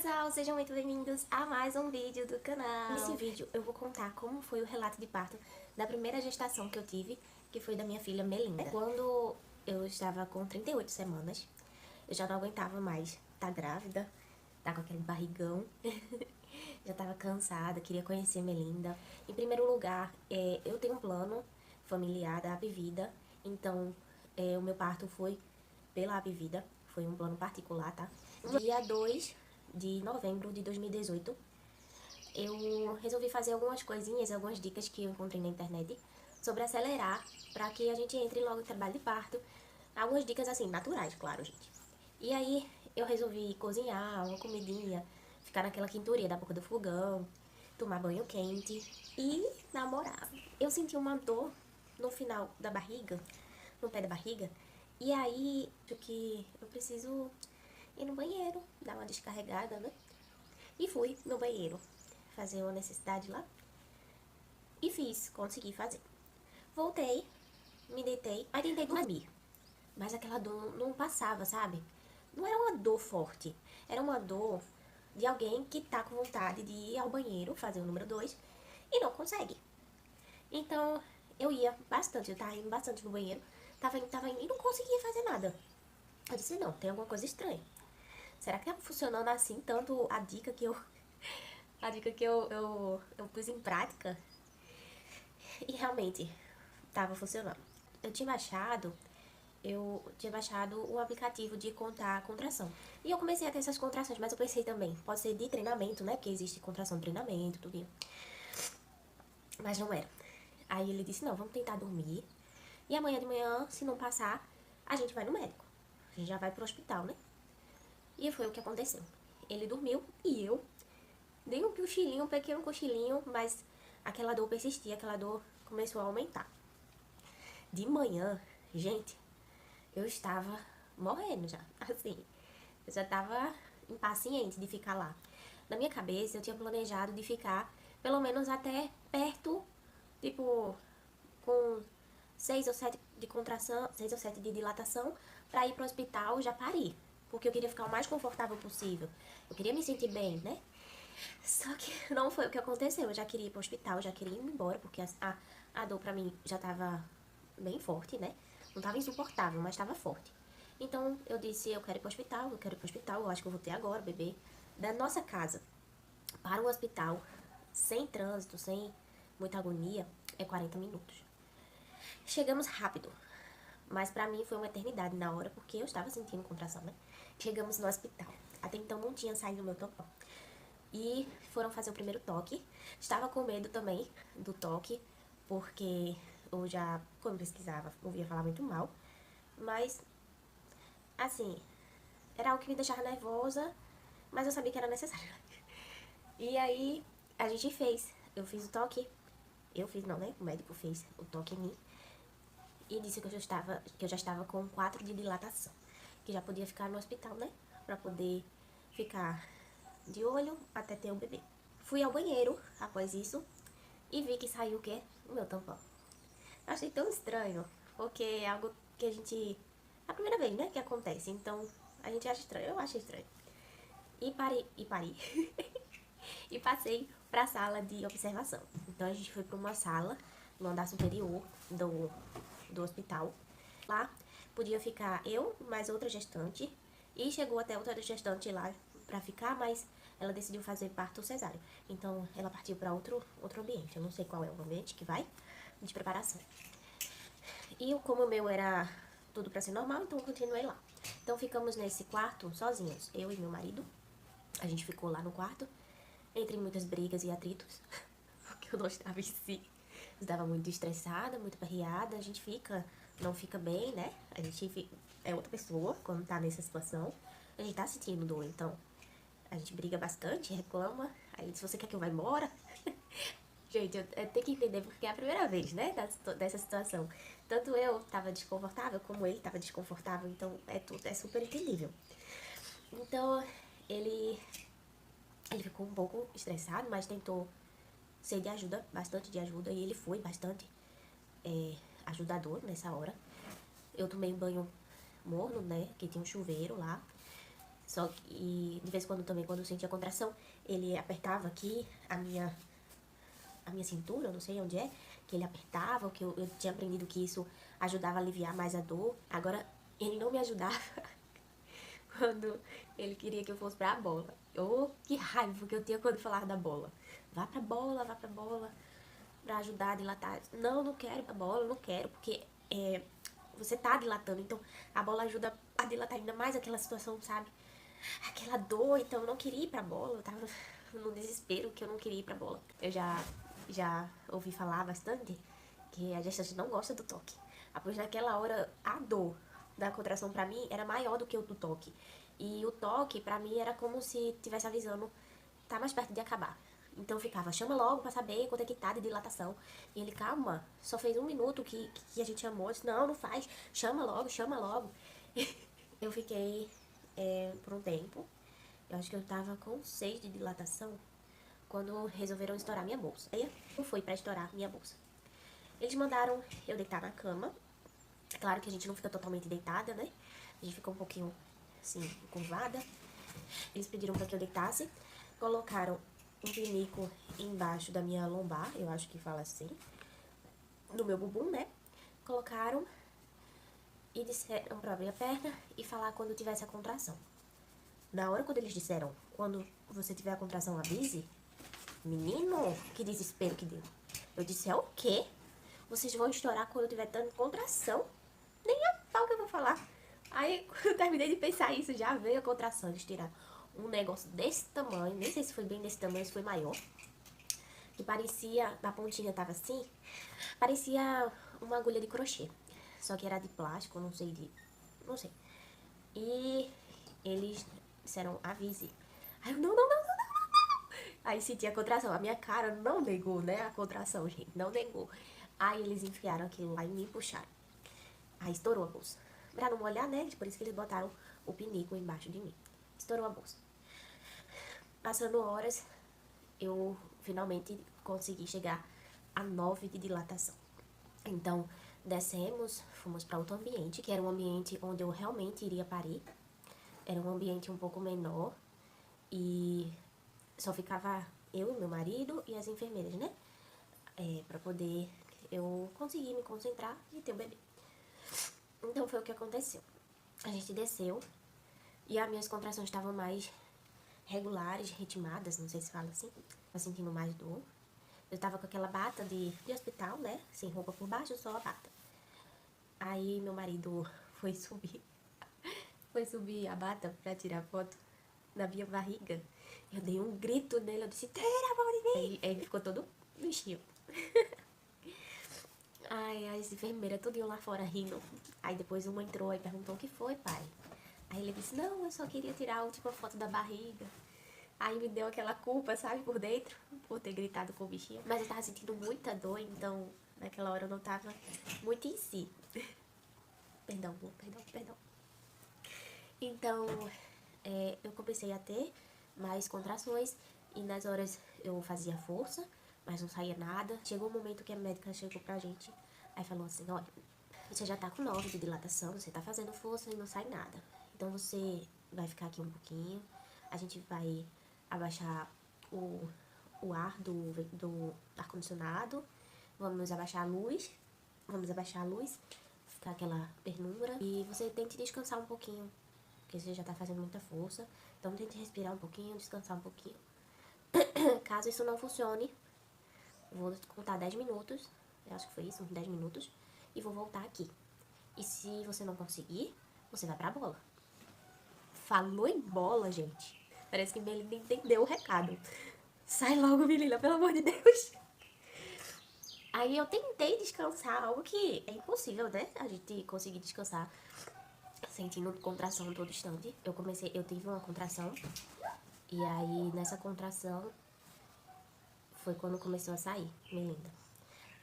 pessoal, sejam muito bem-vindos a mais um vídeo do canal. Nesse vídeo eu vou contar como foi o relato de parto da primeira gestação que eu tive, que foi da minha filha Melinda. Quando eu estava com 38 semanas, eu já não aguentava mais estar grávida, estar com aquele barrigão. Já estava cansada, queria conhecer Melinda. Em primeiro lugar, eu tenho um plano familiar da Apvida, então o meu parto foi pela Apvida, foi um plano particular, tá? Dia 2 de novembro de 2018, eu resolvi fazer algumas coisinhas, algumas dicas que eu encontrei na internet sobre acelerar para que a gente entre logo em trabalho de parto. Algumas dicas assim, naturais, claro, gente. E aí eu resolvi cozinhar uma comidinha, ficar naquela quinturia da boca do fogão, tomar banho quente e namorar. Eu senti uma dor no final da barriga, no pé da barriga, e aí acho que eu preciso ir no banheiro, dar uma descarregada, né? E fui no banheiro fazer uma necessidade lá. E fiz, consegui fazer. Voltei, me deitei, aí tentei dormir. Mas aquela dor não passava, sabe? Não era uma dor forte. Era uma dor de alguém que tá com vontade de ir ao banheiro, fazer o número 2, e não consegue. Então, eu ia bastante, eu tava indo bastante no banheiro, tava indo e não conseguia fazer nada. Eu disse, não, tem alguma coisa estranha. Será que tá funcionando assim tanto a dica que eu pus em prática? E realmente tava funcionando. Eu tinha baixado o aplicativo de contar a contração. E eu comecei a ter essas contrações, mas eu pensei também, pode ser de treinamento, né? Porque existe contração de treinamento, tudo. Mas não era. Aí ele disse, não, vamos tentar dormir. E amanhã de manhã, se não passar, a gente vai no médico. A gente já vai pro hospital, né? E foi o que aconteceu. Ele dormiu e eu dei um cochilinho, um pequeno cochilinho, mas aquela dor persistia, aquela dor começou a aumentar. De manhã, gente, eu estava morrendo já, assim. Eu já estava impaciente de ficar lá. Na minha cabeça, eu tinha planejado de ficar pelo menos até perto, tipo, com 6 ou 7 de contração, 6 ou 7 de dilatação, pra ir pro hospital já parir. Porque eu queria ficar o mais confortável possível. Eu queria me sentir bem, né? Só que não foi o que aconteceu. Eu já queria ir pro hospital, já queria ir embora, porque a dor pra mim já tava bem forte, né? Não tava insuportável, mas tava forte. Então eu disse, eu quero ir pro hospital, eu quero ir pro hospital, eu acho que eu vou ter agora, bebê. Da nossa casa para o hospital, sem trânsito, sem muita agonia, é 40 minutos. Chegamos rápido, mas pra mim foi uma eternidade na hora, porque eu estava sentindo contração, né? Chegamos no hospital. Até então não tinha saído o meu tampão. E foram fazer o primeiro toque. Estava com medo também do toque, porque eu já, quando pesquisava, ouvia falar muito mal. Mas, assim, era algo que me deixava nervosa, mas eu sabia que era necessário. E aí, a gente fez. Eu fiz o toque. Eu fiz, não, né? O médico fez o toque em mim. E disse que eu já estava com 4 de dilatação. Que já podia ficar no hospital, né? Pra poder ficar de olho até ter um bebê. Fui ao banheiro após isso e vi que saiu o quê? O meu tampão. Achei tão estranho, porque é algo que a gente... É a primeira vez, né, que acontece. Então, a gente acha estranho. Eu achei estranho. E parei. E passei pra sala de observação. Então, a gente foi pra uma sala no andar superior do hospital. Lá podia ficar eu, mais outra gestante. E chegou até outra gestante lá pra ficar, mas ela decidiu fazer parto cesáreo. Então, ela partiu pra outro ambiente. Eu não sei qual é o ambiente que vai, de preparação. E como o meu era tudo pra ser normal, então eu continuei lá. Então, ficamos nesse quarto sozinhos, eu e meu marido. A gente ficou lá no quarto, entre muitas brigas e atritos, porque eu não estava em si. Eu estava muito estressada, muito perreada. A gente não fica bem, né? A gente é outra pessoa quando tá nessa situação. A gente tá sentindo dor, então a gente briga bastante, reclama. Aí se você quer que eu vá embora? Gente, eu tenho que entender porque é a primeira vez, né, dessa situação. Tanto eu tava desconfortável, como ele tava desconfortável, então é super entendível. Então, ele ficou um pouco estressado, mas tentou ser de ajuda, bastante de ajuda, e ele foi bastante ajudador nessa hora. Eu tomei um banho morno, né, que tinha um chuveiro lá. Só que, de vez em quando também, quando eu sentia contração, ele apertava aqui a minha cintura, eu não sei onde é, que ele apertava, que eu tinha aprendido que isso ajudava a aliviar mais a dor. Agora, ele não me ajudava quando ele queria que eu fosse pra bola. Oh, que raiva que eu tinha quando falava da bola. Vá pra bola, pra ajudar a dilatar. Não, não quero ir pra bola, não quero, porque você tá dilatando, então a bola ajuda a dilatar ainda mais aquela situação, sabe? Aquela dor, então eu não queria ir pra bola, eu tava no desespero que eu não queria ir pra bola. Eu já ouvi falar bastante que a gestante não gosta do toque. Pois naquela hora a dor da contração pra mim era maior do que o do toque. E o toque pra mim era como se tivesse avisando, tá mais perto de acabar. Então eu ficava, chama logo pra saber quanto é que tá de dilatação. E ele, calma, só fez 1 minuto que a gente chamou. Eu disse, não, não faz, chama logo, chama logo. Eu fiquei por um tempo, eu acho que eu tava com 6 de dilatação, quando resolveram estourar minha bolsa. Aí eu fui pra estourar minha bolsa. Eles mandaram eu deitar na cama. Claro que a gente não fica totalmente deitada, né? A gente fica um pouquinho, assim, curvada. Eles pediram pra que eu deitasse. Colocaram um pinico embaixo da minha lombar, eu acho que fala assim, no meu bumbum, né? Colocaram e disseram pra abrir a perna e falar quando tivesse a contração. Na hora quando eles disseram, quando você tiver a contração, avise, menino, que desespero que deu. Eu disse, é o quê? Vocês vão estourar quando eu tiver dando contração? Nem a pau que eu vou falar. Aí, quando eu terminei de pensar isso, já veio a contração. Eles tiraram um negócio desse tamanho, nem sei se foi bem desse tamanho, se foi maior, que parecia, na pontinha tava assim, parecia uma agulha de crochê. Só que era de plástico, não sei. E eles disseram, avise. Aí eu, não. Aí senti a contração. A minha cara não negou, né? A contração, gente. Não negou. Aí eles enfiaram aquilo lá e me puxaram. Aí estourou a bolsa. Pra não molhar, né? Por isso que eles botaram o pinico embaixo de mim. Estourou a bolsa. Passando horas, eu finalmente consegui chegar a 9 de dilatação. Então, descemos, fomos para outro ambiente, que era um ambiente onde eu realmente iria parir. Era um ambiente um pouco menor e só ficava eu, meu marido e as enfermeiras, né? Pra poder eu conseguir me concentrar e ter o bebê. Então foi o que aconteceu. A gente desceu e as minhas contrações estavam mais regulares, ritmadas, não sei se fala assim. Tava sentindo mais dor. Eu tava com aquela bata de hospital, né? Sem roupa por baixo, só a bata. Aí meu marido foi subir a bata pra tirar foto na minha barriga. Eu dei um grito nele, eu disse, tira a mão de mim! Aí ele ficou todo bichinho. Ai, as enfermeiras tudo iam lá fora rindo. Aí depois uma entrou e perguntou, o que foi, pai? Aí ele disse, não, eu só queria tirar a última foto da barriga. Aí me deu aquela culpa, sabe, por dentro, por ter gritado com o bichinho. Mas eu tava sentindo muita dor, então naquela hora eu não tava muito em si. Perdão. Então, eu comecei a ter mais contrações e nas horas eu fazia força, mas não saía nada. Chegou um momento que a médica chegou pra gente, aí falou assim, olha, você já tá com 9 de dilatação, você tá fazendo força e não sai nada. Então você vai ficar aqui um pouquinho, a gente vai abaixar o ar do ar-condicionado, vamos abaixar a luz, ficar aquela penumbra, e você tente descansar um pouquinho, porque você já tá fazendo muita força, então tente respirar um pouquinho, descansar um pouquinho. Caso isso não funcione, vou contar 10 minutos, eu acho que foi isso, uns 10 minutos, e vou voltar aqui. E se você não conseguir, você vai pra bola. Falou em bola, gente. Parece que Melina entendeu o recado. Sai logo, menina, pelo amor de Deus. Aí eu tentei descansar, algo que é impossível, né? A gente conseguir descansar sentindo contração todo instante. Eu tive uma contração. E aí, nessa contração, foi quando começou a sair, Melinda.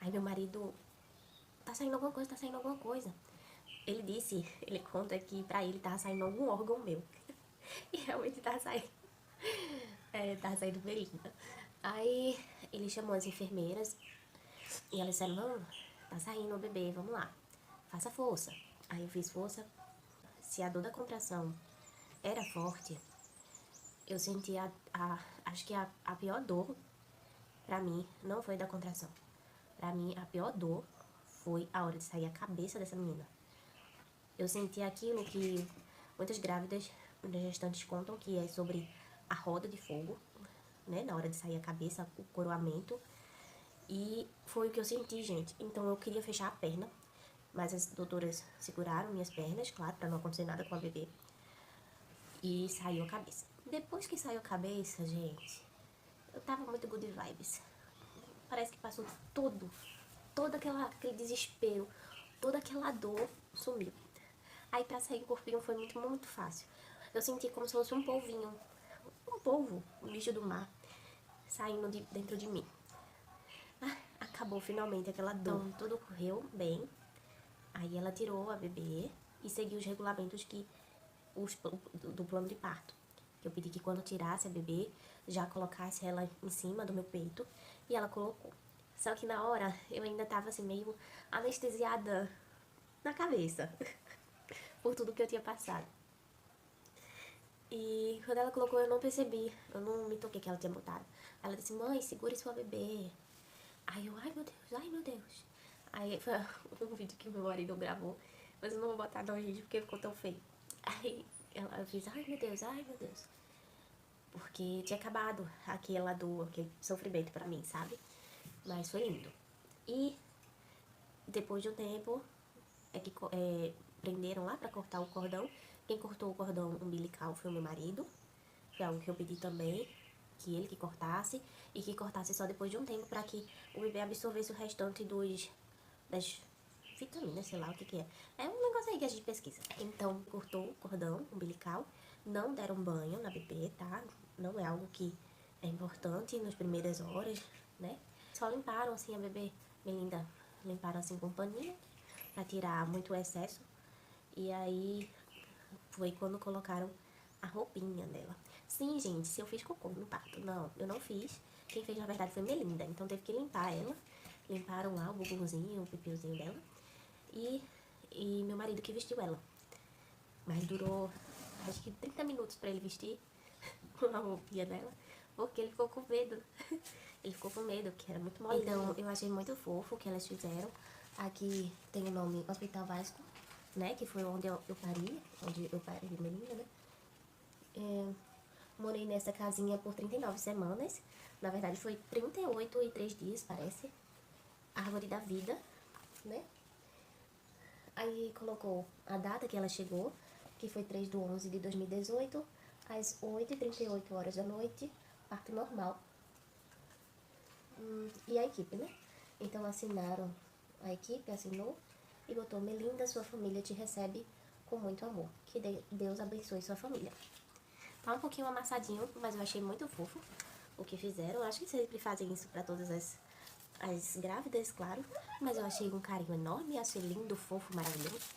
Aí meu marido, tá saindo alguma coisa. Ele conta que pra ele tava saindo algum órgão meu. E realmente tava saindo. Tava saindo Melinda. Aí ele chamou as enfermeiras e elas disseram, não, tá saindo o bebê, vamos lá, faça força. Aí eu fiz força. Se a dor da contração era forte, eu senti acho que a pior dor pra mim não foi da contração. Pra mim, a pior dor foi a hora de sair a cabeça dessa menina. Eu senti aquilo que muitas grávidas, muitas gestantes contam, que é sobre a roda de fogo, né? Na hora de sair a cabeça, o coroamento. E foi o que eu senti, gente. Então eu queria fechar a perna, mas as doutoras seguraram minhas pernas, claro, pra não acontecer nada com a bebê. E saiu a cabeça. Depois que saiu a cabeça, gente, eu tava muito good vibes. Parece que passou todo aquele desespero, toda aquela dor sumiu. Aí pra sair o corpinho foi muito fácil. Eu senti como se fosse um polvinho, um polvo, um bicho do mar, saindo de dentro de mim. Ah, acabou finalmente aquela dor. Então tudo correu bem. Aí ela tirou a bebê e seguiu os regulamentos do plano de parto. Eu pedi que quando tirasse a bebê, já colocasse ela em cima do meu peito. E ela colocou. Só que na hora, eu ainda tava assim, meio anestesiada na cabeça. Por tudo que eu tinha passado. E quando ela colocou, eu não percebi. Eu não me toquei que ela tinha botado. Ela disse, mãe, segure sua bebê. Aí eu, ai meu Deus, ai meu Deus. Aí foi um vídeo que o meu marido gravou. Mas eu não vou botar no vídeo porque ficou tão feio. Aí eu fiz, ai meu Deus, ai meu Deus. Porque tinha acabado aquela dor, aquele sofrimento pra mim, sabe? Mas foi lindo. E depois de um tempo, prenderam lá pra cortar o cordão. Quem cortou o cordão umbilical foi o meu marido. Foi algo que eu pedi também, que ele que cortasse. E que cortasse só depois de um tempo pra que o bebê absorvesse o restante das vitaminas, sei lá o que é. É um negócio aí que a gente pesquisa. Então, cortou o cordão umbilical. Não deram banho na bebê, tá? Não é algo que é importante nas primeiras horas, né? Só limparam, assim, a bebê Melinda. Limparam, assim, com paninho, pra tirar muito excesso. E aí, foi quando colocaram a roupinha dela. Sim, gente, se eu fiz cocô no parto. Não, eu não fiz. Quem fez, na verdade, foi Melinda. Então, teve que limpar ela. Limparam lá o bumbumzinho, o pipiozinho dela. E meu marido que vestiu ela. Mas durou, acho que 30 minutos pra ele vestir a roupinha dela, porque ele ficou com medo. Ele ficou com medo, que era muito mole. Então, eu achei muito fofo o que elas fizeram. Aqui tem o nome Hospital Vasco, né? Que foi onde eu pari, onde eu pari Melinda, né? Morei nessa casinha por 39 semanas. Na verdade, foi 38 e 3 dias, parece. Árvore da vida, né? Aí colocou a data que ela chegou, que foi 3/11/2018, às 8h38 da noite, parto normal. E a equipe, né? Então assinaram, a equipe assinou e botou: Melinda, sua família te recebe com muito amor. Que Deus abençoe sua família. Tá um pouquinho amassadinho, mas eu achei muito fofo o que fizeram. Eu acho que sempre fazem isso pra todas as grávidas, claro. Mas eu achei um carinho enorme, achei lindo, fofo, maravilhoso.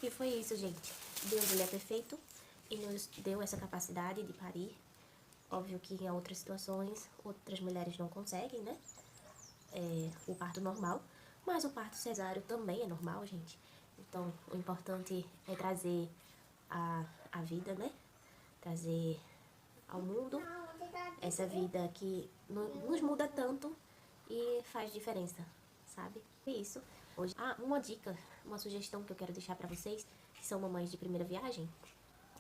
E foi isso, gente. Deus, ele é perfeito e nos deu essa capacidade de parir. Óbvio que em outras situações, outras mulheres não conseguem, né? O parto normal. Mas o parto cesáreo também é normal, gente. Então, o importante é trazer a vida, né? Trazer ao mundo essa vida que nos muda tanto e faz diferença, sabe? É isso. Hoje, uma dica, uma sugestão que eu quero deixar pra vocês, que são mamães de primeira viagem,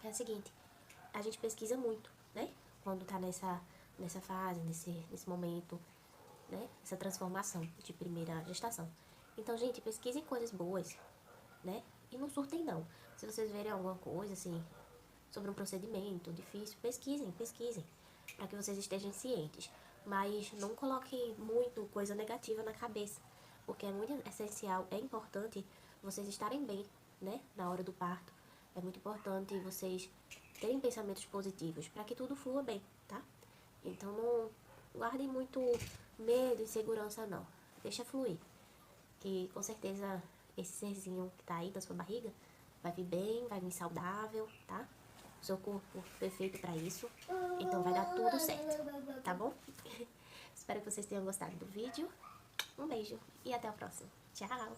é a seguinte: a gente pesquisa muito, né? Quando tá nessa fase, nesse momento, né? Essa transformação de primeira gestação. Então, gente, pesquisem coisas boas, né? E não surtem, não. Se vocês verem alguma coisa, assim, sobre um procedimento difícil, pesquisem, para que vocês estejam cientes. Mas não coloquem muito coisa negativa na cabeça, porque é muito essencial, é importante vocês estarem bem, né, na hora do parto. É muito importante vocês terem pensamentos positivos, para que tudo flua bem, tá? Então não guardem muito medo e insegurança, não. Deixa fluir, que com certeza esse serzinho que tá aí da sua barriga vai vir bem, vai vir saudável, tá? O seu corpo perfeito pra isso. Então vai dar tudo certo, tá bom? Espero que vocês tenham gostado do vídeo. Um beijo e até o próximo. Tchau!